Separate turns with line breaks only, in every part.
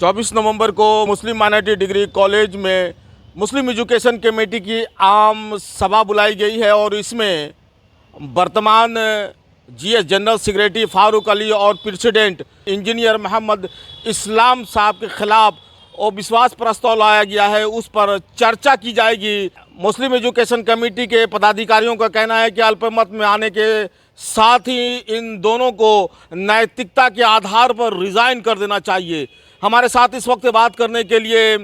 24 नवंबर को मुस्लिम minority degree college में मुस्लिम education committee की आम सभा बुलाई गई है और इसमें वर्तमान GS general secretary Farooq Ali और प्रेसिडेंट इंजीनियर मोहम्मद इस्लाम साहब के खिलाफ और विश्वास प्रस्ताव लाया गया है, उस पर चर्चा की जाएगी। मुस्लिम एजुकेशन कमेटी के पदाधिकारियों का कहना है कि अल्पमत में आने के साथ ही इन दोनों को नैतिकता के आधार पर रिज़ाइन कर देना चाहिए। हमारे साथ इस वक्त बात करने के लिए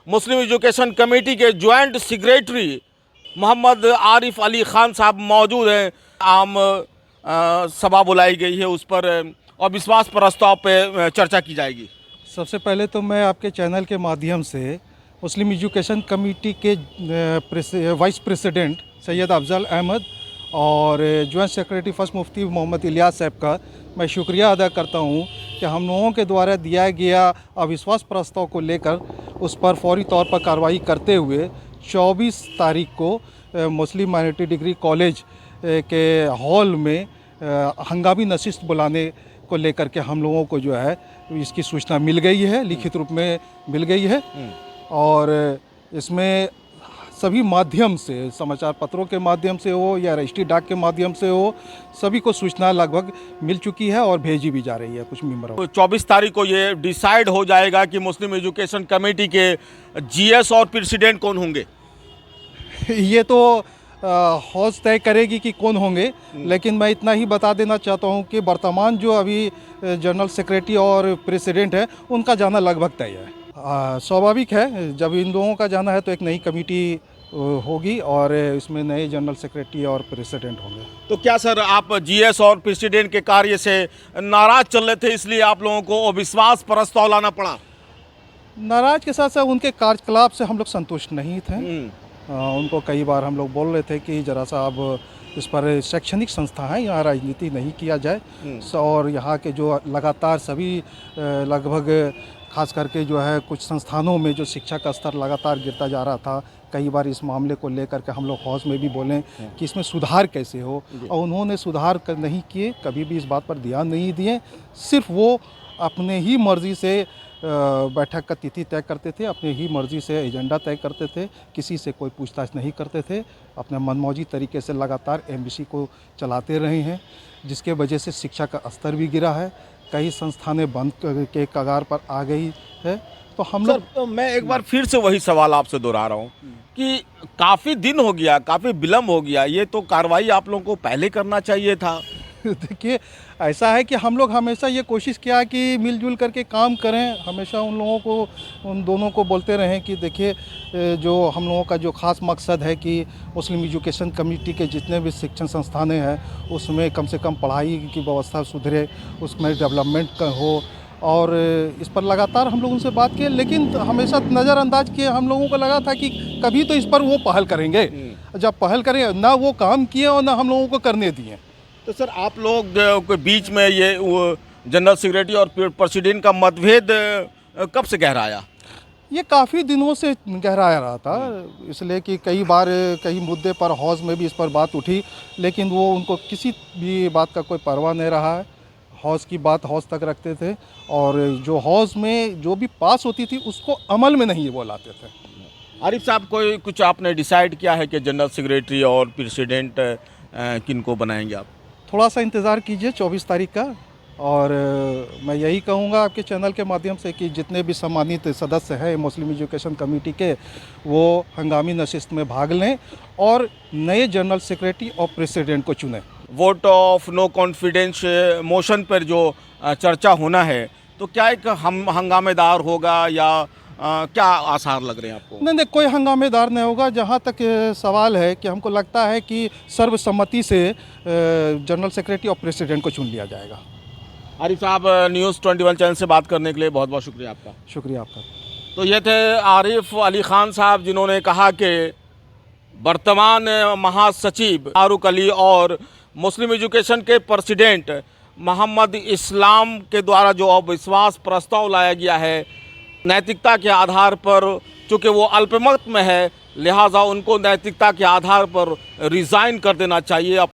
मुस्लिम एजुकेशन कमेटी के जॉइंट सेक्रेटरी मोहम्मद आरिफ अली खान साहब मौजूद हैं। आम सभा बुलाई गई है, उस पर और विश्वास प्रस्ताव पे चर्चा की जाएगी।
सबसे पहले तो मैं आपके चैनल के माध्यम से मुस्लिम एजुकेशन कमेटी के वाइस प्रेसिडेंट सैयद अफजल अहमद और जॉइंट सेक्रेटरी फर्स्ट मुफ्ती मोहम्मद इलियास साहब का मैं शुक्रिया अदा करता हूं कि हम लोगों के द्वारा दिया गया अविश्वास प्रस्ताव को लेकर उस पर फौरी तौर पर कार्रवाई करते हुए 24 तारीख को मुस्लिम माइनॉरिटी डिग्री कॉलेज के हॉल में हंगामी नशिस्त बुलाने को लेकर के हम लोगों को जो है इसकी सूचना मिल गई है, लिखित रूप में मिल गई है। और इसमें सभी माध्यम से, समाचार पत्रों के माध्यम से हो या रजिस्ट्री डाक के माध्यम से हो, सभी को सूचना लगभग मिल चुकी है और भेजी भी जा रही है कुछ मेंबरों को।
24 तारीख को ये डिसाइड हो जाएगा कि मुस्लिम एजुकेशन कमेटी के जीएस और प्रेसिडेंट कौन होंगे।
ये तो हौज तय करेगी कि कौन होंगे, लेकिन मैं इतना ही बता देना चाहता हूं कि वर्तमान जो अभी जनरल सेक्रेटरी और प्रेसिडेंट है उनका जाना लगभग तय है। स्वाभाविक है, जब इन लोगों का जाना है तो एक नई कमेटी होगी और इसमें नए जनरल सेक्रेटरी और प्रेसिडेंट होंगे।
तो क्या सर आप जीएस और प्रेसिडेंट के कार्य से नाराज चल रहे थे, इसलिए आप लोगों को अविश्वास प्रस्ताव लाना पड़ा?
नाराज के साथ साथ उनके कार्यकलाप से हम लोग संतुष्ट नहीं थे। उनको कई बार हम लोग बोल रहे थे कि ज़रा सा अब इस पर शैक्षणिक संस्था है, यहाँ राजनीति नहीं किया जाए। और यहाँ के जो लगातार सभी लगभग खास करके जो है कुछ संस्थानों में जो शिक्षा का स्तर लगातार गिरता जा रहा था, कई बार इस मामले को लेकर के हम लोग हाउस में भी बोलें कि इसमें सुधार कैसे हो, और उन्होंने सुधार नहीं किए, कभी भी इस बात पर ध्यान नहीं दिए। सिर्फ वो अपने ही मर्ज़ी से बैठक का तिथि तय करते थे, अपने ही मर्ज़ी से एजेंडा तय करते थे, किसी से कोई पूछताछ नहीं करते थे, अपने मनमौजी तरीके से लगातार एमबीसी को चलाते रहे हैं, जिसके वजह से शिक्षा का स्तर भी गिरा है, कई संस्थानें बंद के कगार पर आ गई है। तो हम लोग
तो मैं एक बार फिर से वही सवाल आपसे दोहरा रहा हूँ कि काफ़ी दिन हो गया, काफ़ी विलम्ब हो गया, ये तो कार्रवाई आप लोगों को पहले करना चाहिए था।
देखिए, ऐसा है कि हम लोग हमेशा ये कोशिश किया कि मिलजुल करके काम करें। हमेशा उन लोगों को, उन दोनों को बोलते रहें कि देखिए, जो हम लोगों का जो ख़ास मकसद है कि मुस्लिम एजुकेशन कमेटी के जितने भी शिक्षण संस्थानें हैं उसमें कम से कम पढ़ाई की व्यवस्था सुधरे, उसमें डेवलपमेंट का हो, और इस पर लगातार हम लोग उनसे बात किए, लेकिन हमेशा नज़रअंदाज किए। हम लोगों को लगा था कि कभी तो इस पर वो पहल करेंगे। जब पहल करें, ना वो काम किए और ना हम लोगों को करने दिए।
तो सर आप लोग के बीच में ये जनरल सेक्रेटरी और प्रेसिडेंट का मतभेद कब से गहराया?
ये काफ़ी दिनों से गहराया रहा था, इसलिए कि कई बार कई मुद्दे पर हाउस में भी इस पर बात उठी, लेकिन वो उनको किसी भी बात का कोई परवाह नहीं रहा है। हाउस की बात हाउस तक रखते थे और जो हाउस में जो भी पास होती थी उसको अमल में नहीं वो लाते थे।
आरिफ साहब, कोई कुछ आपने डिसाइड किया है कि जनरल सेक्रेटरी और प्रेसिडेंट किन को बनाएंगे आप?
थोड़ा सा इंतज़ार कीजिए 24 तारीख का, और मैं यही कहूँगा आपके चैनल के माध्यम से कि जितने भी सम्मानित सदस्य हैं मुस्लिम एजुकेशन कमेटी के, वो हंगामी नशिस्त में भाग लें और नए जनरल सेक्रेटरी और प्रेसिडेंट को चुनें।
Vote of no confidence motion पर जो चर्चा होना है, तो क्या एक हंगामेदार होगा या क्या आसार लग रहे हैं आपको?
नहीं, कोई हंगामेदार नहीं होगा। जहाँ तक सवाल है कि हमको लगता है कि सर्वसम्मति से जनरल सेक्रेटरी और प्रेसिडेंट को चुन लिया जाएगा।
आरिफ साहब, न्यूज़ 21 चैनल से बात करने के लिए बहुत बहुत शुक्रिया आपका।
शुक्रिया आपका।
तो ये थे आरिफ अली खान साहब, जिन्होंने कहा कि वर्तमान महासचिव फारूक अली और मुस्लिम एजुकेशन के प्रेसिडेंट मोहम्मद इस्लाम के द्वारा जो अविश्वास प्रस्ताव लाया गया है, नैतिकता के आधार पर, चूँकि वो अल्पमत में है, लिहाजा उनको नैतिकता के आधार पर रिज़ाइन कर देना चाहिए।